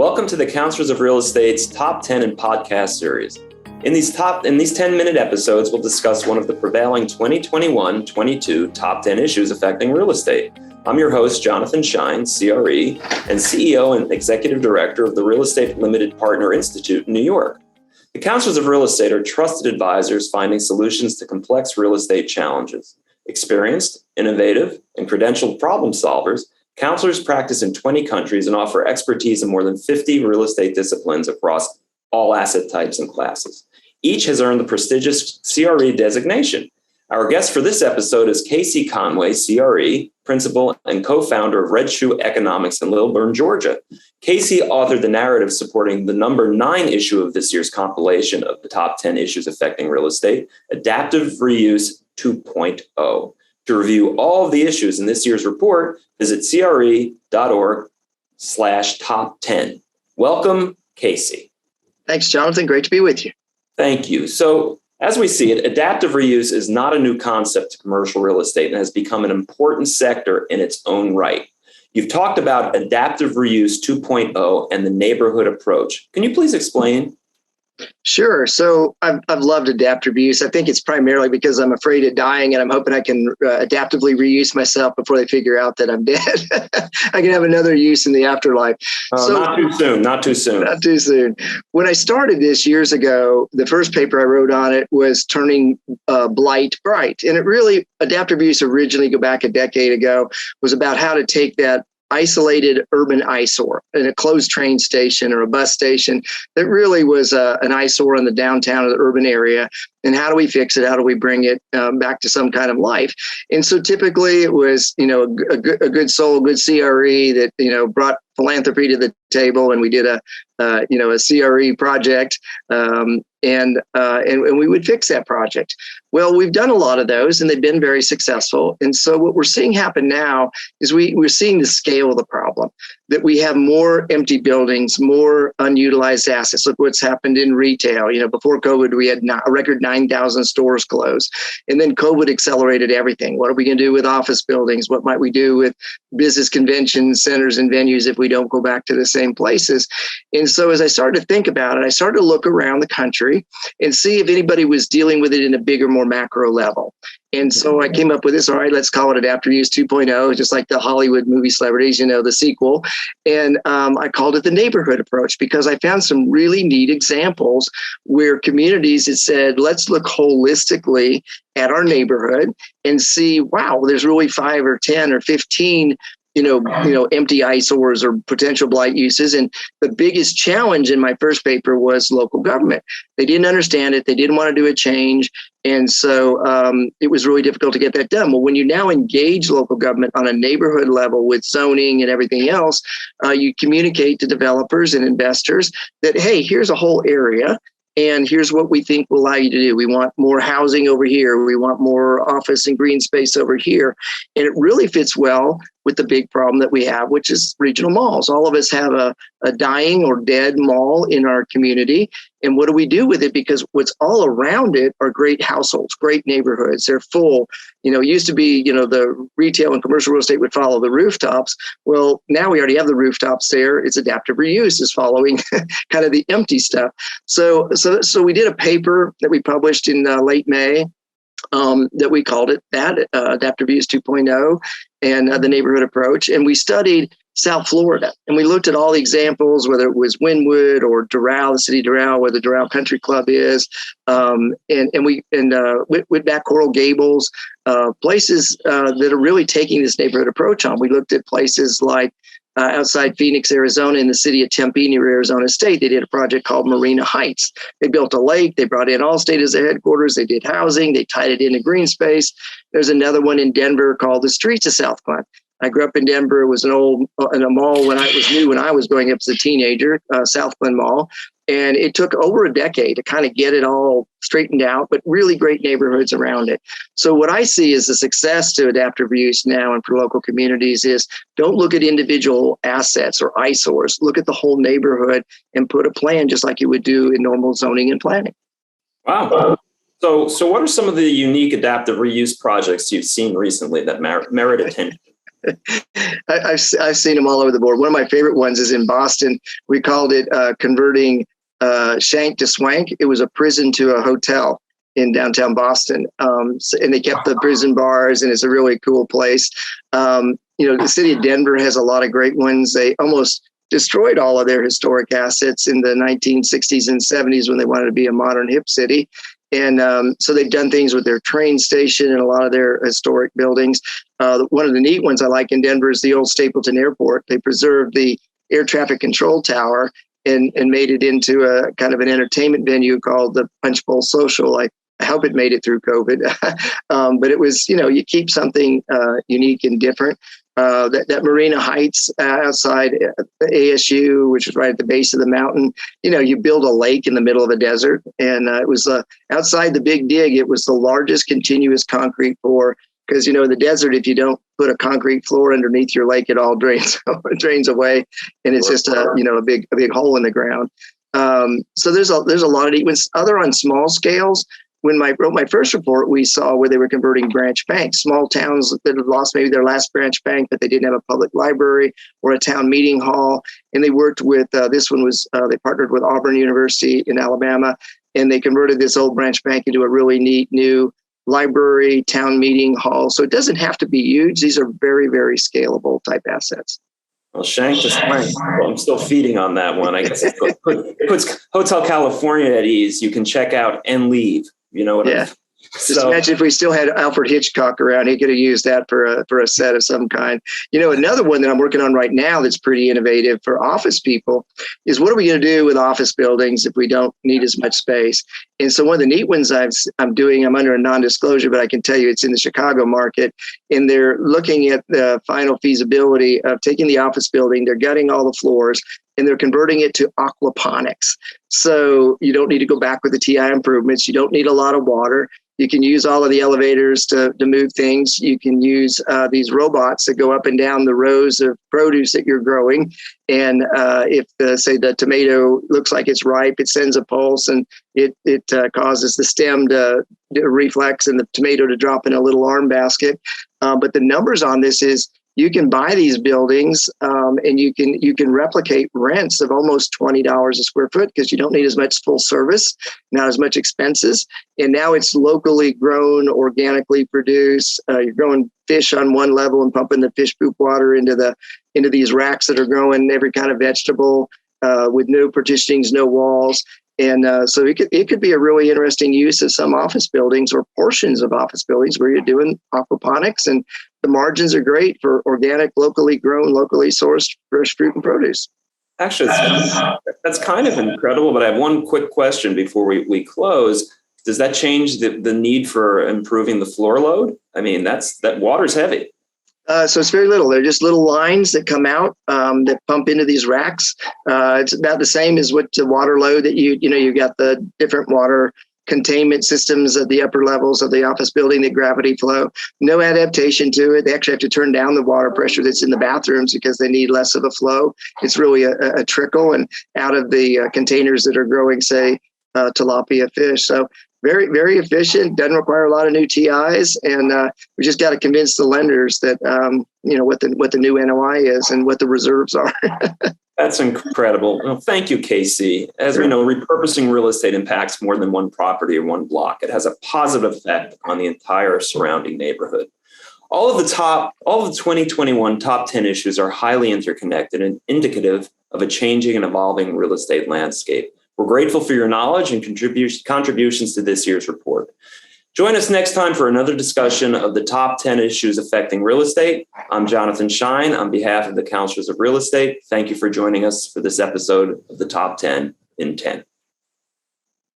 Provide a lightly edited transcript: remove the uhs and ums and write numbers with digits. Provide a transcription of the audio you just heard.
Welcome to the Counselors of Real Estate's Top 10 in Podcast series. In these 10-minute episodes, we'll discuss one of the prevailing 2021-22 top 10 issues affecting real estate. I'm your host, Jonathan Schein, CRE, and CEO and Executive Director of the Real Estate Limited Partner Institute in New York. The Counselors of Real Estate are trusted advisors finding solutions to complex real estate challenges. Experienced, innovative, and credentialed problem solvers, counselors practice in 20 countries and offer expertise in more than 50 real estate disciplines across all asset types and classes. Each has earned the prestigious CRE designation. Our guest for this episode is Conway, CRE, principal and co-founder of Red Shoe Economics in Lilburn, Georgia. Casey authored the narrative supporting the number 9 issue of this year's compilation of the top 10 issues affecting real estate, Adaptive Reuse 2.0. To review all of the issues in this year's report, visit cre.org/top10. Welcome, Casey. Thanks, Jonathan. Great to be with you. Thank you. So, as we see it, adaptive reuse is not a new concept to commercial real estate and has become an important sector in its own right. You've talked about adaptive reuse 2.0 and the neighborhood approach. Can you please explain? Sure. So I've loved adaptive reuse. I think it's primarily because I'm afraid of dying and I'm hoping I can adaptively reuse myself before they figure out that I'm dead. I can have another use in the afterlife. Not too soon. Not too soon. Not too soon. When I started this years ago, the first paper I wrote on it was turning blight bright. And it really, adaptive reuse originally, go back a decade ago, was about how to take that isolated urban eyesore in a closed train station or a bus station that really was an eyesore in the downtown of the urban area. And how do we fix it? How do we bring it back to some kind of life? And so typically it was, a good soul, good CRE that, brought philanthropy to the table, and we did a CRE project, and we would fix that project. Well, we've done a lot of those, and they've been very successful. And so what we're seeing happen now is we're seeing the scale of the problem, that we have more empty buildings, more unutilized assets. Look what's happened in retail. Before COVID, we had a record 9,000 stores closed, and then COVID accelerated everything. What are we going to do with office buildings? What might we do with business convention centers and venues if we don't go back to the same places? And so as I started to think about it, I started to look around the country and see if anybody was dealing with it in a bigger, more macro level. And so I came up with this, all right, let's call it Adaptive Reuse 2.0, just like the Hollywood movie celebrities, the sequel. And I called it the neighborhood approach because I found some really neat examples where communities had said, let's look holistically at our neighborhood and see, wow, there's really 5 or 10 or 15 empty eyesores or potential blight uses. And the biggest challenge in my first paper was local government. They didn't understand it. They didn't want to do a change. And so it was really difficult to get that done. Well, when you now engage local government on a neighborhood level with zoning and everything else, you communicate to developers and investors that, hey, here's a whole area. And here's what we think will allow you to do. We want more housing over here. We want more office and green space over here. And it really fits well with the big problem that we have, which is regional malls. All of us have a dying or dead mall in our community. And what do we do with it? Because what's all around it are great households, great neighborhoods. They're full. It used to be, the retail and commercial real estate would follow the rooftops. Well, now we already have the rooftops there. It's adaptive reuse is following kind of the empty stuff. So we did a paper that we published in late May that we called it that Adaptive Reuse 2.0 and the neighborhood approach. And we studied South Florida, and we looked at all the examples, whether it was Wynwood or Doral, the city of Doral, where the Doral Country Club is, and Whitback, Coral Gables, places that are really taking this neighborhood approach on. We looked at places like outside Phoenix, Arizona, in the city of Tempe near Arizona State. They did a project called Marina Heights. They built a lake. They brought in Allstate as their headquarters. They did housing. They tied it into green space. There's another one in Denver called the Streets of South Glen. I grew up in Denver. It was in a mall when I was growing up as a teenager, South Glen Mall. And it took over a decade to kind of get it all straightened out, but really great neighborhoods around it. So what I see as the success to adaptive reuse now and for local communities is don't look at individual assets or eyesores. Look at the whole neighborhood and put a plan just like you would do in normal zoning and planning. Wow. So what are some of the unique adaptive reuse projects you've seen recently that merit attention? I've seen them all over the board. One of my favorite ones is in Boston. We called it converting Shank to Swank. It was a prison to a hotel in downtown Boston. And they kept the prison bars, and it's a really cool place. The city of Denver has a lot of great ones. They almost destroyed all of their historic assets in the 1960s and 70s when they wanted to be a modern hip city. And so they've done things with their train station and a lot of their historic buildings. One of the neat ones I like in Denver is the old Stapleton Airport. They preserved the air traffic control tower and made it into a kind of an entertainment venue called the Punch Bowl Social. I hope it made it through COVID. But it was, you keep something unique and different. That Marina Heights outside ASU, which is right at the base of the mountain, you build a lake in the middle of a desert. And it was outside the Big Dig. It was the largest continuous concrete pour because, in the desert, if you don't put a concrete floor underneath your lake, it all drains away. And it's just a big hole in the ground. So there's a lot of neat ones. Other on small scales. When I wrote my first report, we saw where they were converting branch banks, small towns that had lost maybe their last branch bank, but they didn't have a public library or a town meeting hall. And they worked with, this one was, they partnered with Auburn University in Alabama, and they converted this old branch bank into a really neat new library, town meeting hall. So it doesn't have to be huge. These are very, very scalable type assets. Well, Shank to Swank. I'm still feeding on that one. I guess it puts Hotel California at ease. You can check out and leave. You know what I mean? Just imagine if we still had Alfred Hitchcock around, he could have used that for a set of some kind. Another one that I'm working on right now that's pretty innovative for office people is what are we going to do with office buildings if we don't need as much space? And so one of the neat ones I'm doing, I'm under a non-disclosure, but I can tell you it's in the Chicago market, and they're looking at the final feasibility of taking the office building, they're gutting all the floors, and they're converting it to aquaponics. So you don't need to go back with the TI improvements. You don't need a lot of water. You can use all of the elevators to move things. You can use these robots that go up and down the rows of produce that you're growing. And if the tomato looks like it's ripe, it sends a pulse and it causes the stem to reflex and the tomato to drop in a little arm basket. But the numbers on this is you can buy these buildings and you can replicate rents of almost $20 a square foot because you don't need as much full service, not as much expenses. And now it's locally grown, organically produced. You're growing fish on one level and pumping the fish poop water into these racks that are growing every kind of vegetable with no partitionings, no walls. And so it could be a really interesting use of some office buildings or portions of office buildings where you're doing aquaponics, and the margins are great for organic, locally grown, locally sourced fresh fruit and produce. Actually, that's kind of incredible, but I have one quick question before we close. Does that change the need for improving the floor load? I mean, that water's heavy. So it's very little. They're just little lines that come out that pump into these racks. It's about the same as what the water load that you've got the different water containment systems at the upper levels of the office building that gravity flow. No adaptation to it. They actually have to turn down the water pressure that's in the bathrooms because they need less of a flow. It's really a trickle and out of the containers that are growing, say, tilapia fish. So very, very efficient, doesn't require a lot of new TIs. And we just got to convince the lenders that, what the new NOI is and what the reserves are. That's incredible. Well, thank you, Casey. As we know, repurposing real estate impacts more than one property or one block. It has a positive effect on the entire surrounding neighborhood. All of the 2021 top 10 issues are highly interconnected and indicative of a changing and evolving real estate landscape. We're grateful for your knowledge and contributions to this year's report. Join us next time for another discussion of the top 10 issues affecting real estate. I'm Jonathan Schein on behalf of the Counselors of Real Estate. Thank you for joining us for this episode of the Top 10 in 10.